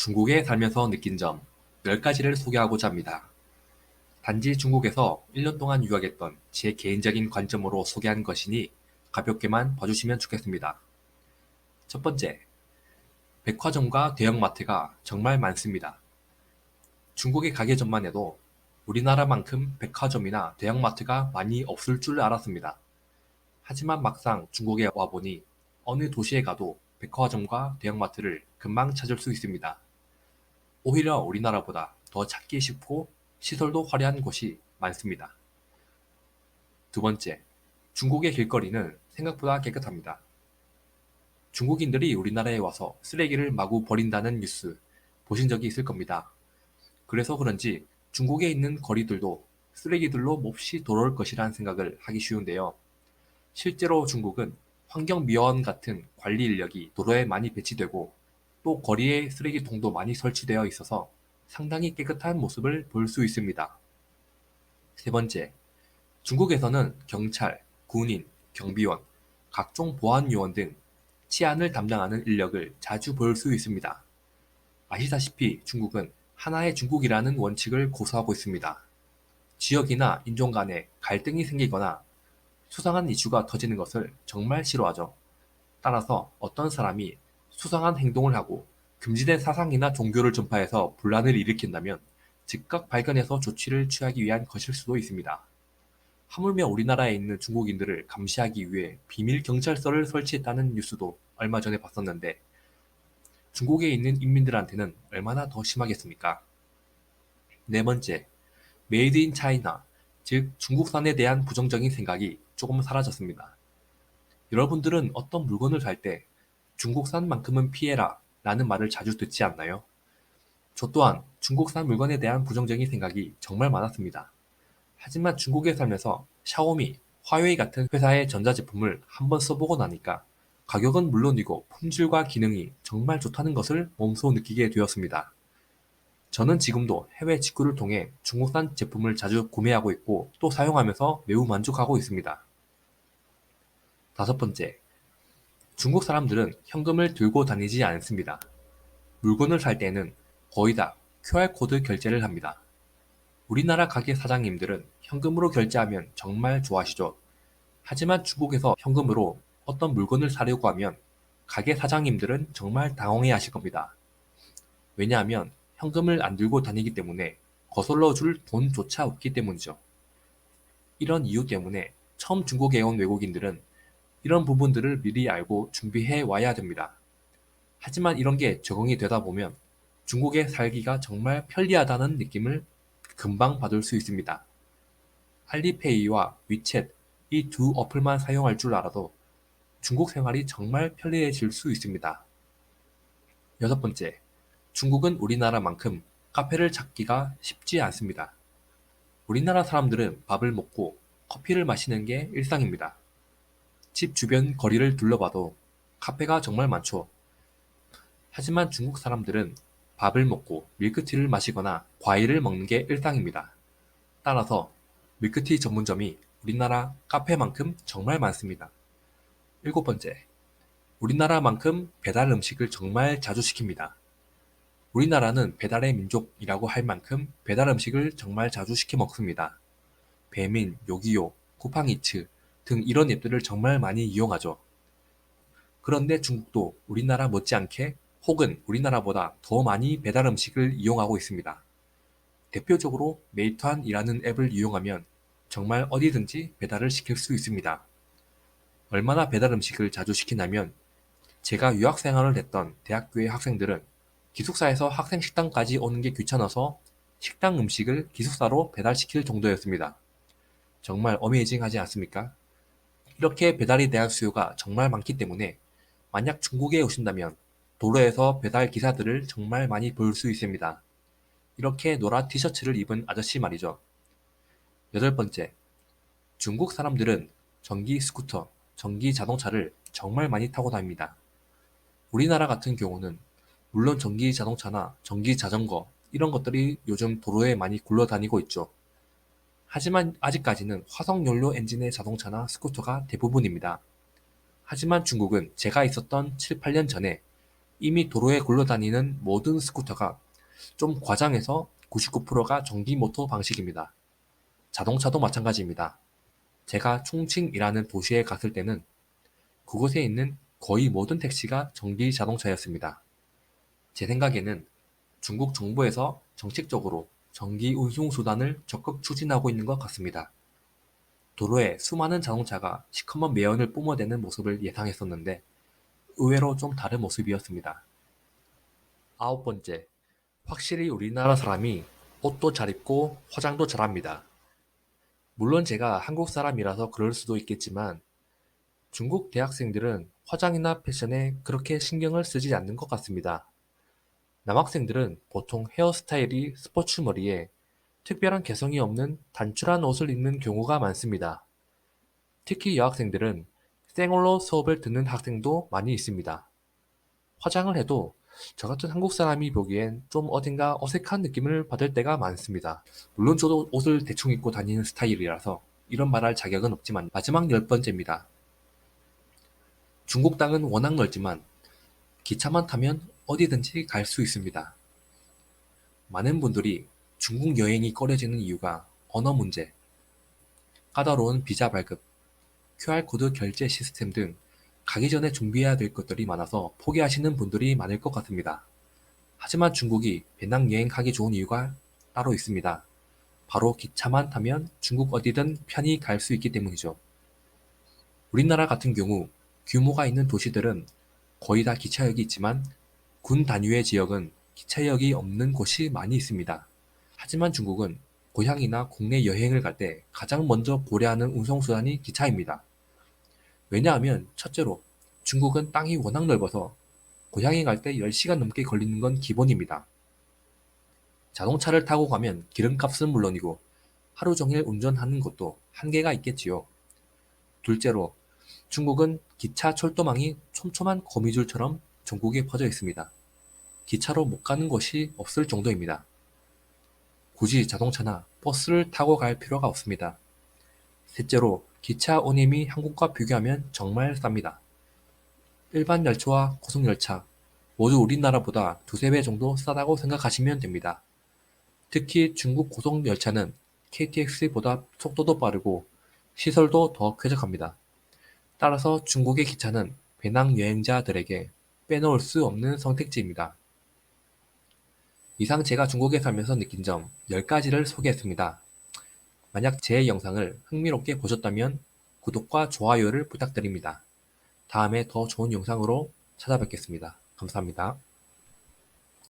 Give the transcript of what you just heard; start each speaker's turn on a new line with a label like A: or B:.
A: 중국에 살면서 느낀 점 10가지를 소개하고자 합니다. 단지 중국에서 1년 동안 유학했던 제 개인적인 관점으로 소개한 것이니 가볍게만 봐주시면 좋겠습니다. 첫 번째, 백화점과 대형마트가 정말 많습니다. 중국에 가기 전만 해도 우리나라만큼 백화점이나 대형마트가 많이 없을 줄 알았습니다. 하지만 막상 중국에 와보니 어느 도시에 가도 백화점과 대형마트를 금방 찾을 수 있습니다. 오히려 우리나라보다 더 찾기 쉽고 시설도 화려한 곳이 많습니다. 두 번째, 중국의 길거리는 생각보다 깨끗합니다. 중국인들이 우리나라에 와서 쓰레기를 마구 버린다는 뉴스 보신 적이 있을 겁니다. 그래서 그런지 중국에 있는 거리들도 쓰레기들로 몹시 더러울 것이란 생각을 하기 쉬운데요. 실제로 중국은 환경미화원 같은 관리 인력이 도로에 많이 배치되고 또 거리에 쓰레기통도 많이 설치되어 있어서 상당히 깨끗한 모습을 볼 수 있습니다. 세 번째, 중국에서는 경찰, 군인, 경비원, 각종 보안요원 등 치안을 담당하는 인력을 자주 볼 수 있습니다. 아시다시피 중국은 하나의 중국이라는 원칙을 고수하고 있습니다. 지역이나 인종 간에 갈등이 생기거나 수상한 이슈가 터지는 것을 정말 싫어하죠. 따라서 어떤 사람이 수상한 행동을 하고 금지된 사상이나 종교를 전파해서 분란을 일으킨다면 즉각 발견해서 조치를 취하기 위한 것일 수도 있습니다. 하물며 우리나라에 있는 중국인들을 감시하기 위해 비밀 경찰서를 설치했다는 뉴스도 얼마 전에 봤었는데 중국에 있는 인민들한테는 얼마나 더 심하겠습니까? 네 번째, 메이드 인 차이나, 즉 중국산에 대한 부정적인 생각이 조금 사라졌습니다. 여러분들은 어떤 물건을 살 때 중국산만큼은 피해라 라는 말을 자주 듣지 않나요? 저 또한 중국산 물건에 대한 부정적인 생각이 정말 많았습니다. 하지만 중국에 살면서 샤오미, 화웨이 같은 회사의 전자제품을 한번 써보고 나니까 가격은 물론이고 품질과 기능이 정말 좋다는 것을 몸소 느끼게 되었습니다. 저는 지금도 해외 직구를 통해 중국산 제품을 자주 구매하고 있고 또 사용하면서 매우 만족하고 있습니다. 다섯 번째, 중국 사람들은 현금을 들고 다니지 않습니다. 물건을 살 때는 거의 다 QR코드 결제를 합니다. 우리나라 가게 사장님들은 현금으로 결제하면 정말 좋아하시죠. 하지만 중국에서 현금으로 어떤 물건을 사려고 하면 가게 사장님들은 정말 당황해 하실 겁니다. 왜냐하면 현금을 안 들고 다니기 때문에 거슬러 줄 돈조차 없기 때문이죠. 이런 이유 때문에 처음 중국에 온 외국인들은 이런 부분들을 미리 알고 준비해 와야 됩니다. 하지만 이런 게 적응이 되다 보면 중국에 살기가 정말 편리하다는 느낌을 금방 받을 수 있습니다. 알리페이와 위챗 이 두 어플만 사용할 줄 알아도 중국 생활이 정말 편리해질 수 있습니다. 여섯 번째, 중국은 우리나라만큼 카페를 찾기가 쉽지 않습니다. 우리나라 사람들은 밥을 먹고 커피를 마시는 게 일상입니다. 집 주변 거리를 둘러봐도 카페가 정말 많죠. 하지만 중국 사람들은 밥을 먹고 밀크티를 마시거나 과일을 먹는 게 일상입니다. 따라서 밀크티 전문점이 우리나라 카페만큼 정말 많습니다. 일곱 번째, 우리나라만큼 배달 음식을 정말 자주 시킵니다. 우리나라는 배달의 민족이라고 할 만큼 배달 음식을 정말 자주 시켜 먹습니다. 배민, 요기요, 쿠팡이츠 등 이런 앱들을 정말 많이 이용하죠. 그런데 중국도 우리나라 못지않게 혹은 우리나라보다 더 많이 배달 음식을 이용하고 있습니다. 대표적으로 메이투안이라는 앱을 이용하면 정말 어디든지 배달을 시킬 수 있습니다. 얼마나 배달 음식을 자주 시키냐면 제가 유학 생활을 했던 대학교의 학생들은 기숙사에서 학생 식당까지 오는 게 귀찮아서 식당 음식을 기숙사로 배달시킬 정도였습니다. 정말 어메이징하지 않습니까? 이렇게 배달에 대한 수요가 정말 많기 때문에 만약 중국에 오신다면 도로에서 배달 기사들을 정말 많이 볼 수 있습니다. 이렇게 노란 티셔츠를 입은 아저씨 말이죠. 여덟 번째, 중국 사람들은 전기 스쿠터, 전기 자동차를 정말 많이 타고 다닙니다. 우리나라 같은 경우는 물론 전기 자동차나 전기 자전거 이런 것들이 요즘 도로에 많이 굴러다니고 있죠. 하지만 아직까지는 화석연료 엔진의 자동차나 스쿠터가 대부분입니다. 하지만 중국은 제가 있었던 7, 8년 전에 이미 도로에 굴러다니는 모든 스쿠터가 좀 과장해서 99%가 전기 모터 방식입니다. 자동차도 마찬가지입니다. 제가 충칭이라는 도시에 갔을 때는 그곳에 있는 거의 모든 택시가 전기 자동차였습니다. 제 생각에는 중국 정부에서 정책적으로 전기 운송 수단을 적극 추진하고 있는 것 같습니다. 도로에 수많은 자동차가 시커먼 매연을 뿜어대는 모습을 예상했었는데 의외로 좀 다른 모습이었습니다. 아홉 번째, 확실히 우리나라 사람이 옷도 잘 입고 화장도 잘합니다. 물론 제가 한국 사람이라서 그럴 수도 있겠지만 중국 대학생들은 화장이나 패션에 그렇게 신경을 쓰지 않는 것 같습니다. 남학생들은 보통 헤어스타일이 스포츠 머리에 특별한 개성이 없는 단출한 옷을 입는 경우가 많습니다. 특히 여학생들은 생얼로 수업을 듣는 학생도 많이 있습니다. 화장을 해도 저 같은 한국 사람이 보기엔 좀 어딘가 어색한 느낌을 받을 때가 많습니다. 물론 저도 옷을 대충 입고 다니는 스타일이라서 이런 말할 자격은 없지만 마지막 열 번째입니다. 중국 땅은 워낙 넓지만 기차만 타면 어디든지 갈 수 있습니다. 많은 분들이 중국 여행이 꺼려지는 이유가 언어 문제, 까다로운 비자 발급, QR코드 결제 시스템 등 가기 전에 준비해야 될 것들이 많아서 포기하시는 분들이 많을 것 같습니다. 하지만 중국이 배낭여행 하기 좋은 이유가 따로 있습니다. 바로 기차만 타면 중국 어디든 편히 갈 수 있기 때문이죠. 우리나라 같은 경우 규모가 있는 도시들은 거의 다 기차역이 있지만 군 단위의 지역은 기차역이 없는 곳이 많이 있습니다. 하지만 중국은 고향이나 국내 여행을 갈 때 가장 먼저 고려하는 운송수단이 기차입니다. 왜냐하면 첫째로 중국은 땅이 워낙 넓어서 고향에 갈 때 10시간 넘게 걸리는 건 기본입니다. 자동차를 타고 가면 기름값은 물론이고 하루 종일 운전하는 것도 한계가 있겠지요. 둘째로 중국은 기차 철도망이 촘촘한 거미줄처럼 전국에 퍼져 있습니다. 기차로 못 가는 곳이 없을 정도입니다. 굳이 자동차나 버스를 타고 갈 필요가 없습니다. 셋째로 기차 운임이 한국과 비교하면 정말 쌉니다. 일반 열차와 고속열차 모두 우리나라보다 두세 배 정도 싸다고 생각하시면 됩니다. 특히 중국 고속열차는 KTX보다 속도도 빠르고 시설도 더 쾌적합니다. 따라서 중국의 기차는 배낭여행자들에게 빼놓을 수 없는 선택지입니다. 이상 제가 중국에 살면서 느낀 점 10가지를 소개했습니다. 만약 제 영상을 흥미롭게 보셨다면 구독과 좋아요를 부탁드립니다. 다음에 더 좋은 영상으로 찾아뵙겠습니다. 감사합니다.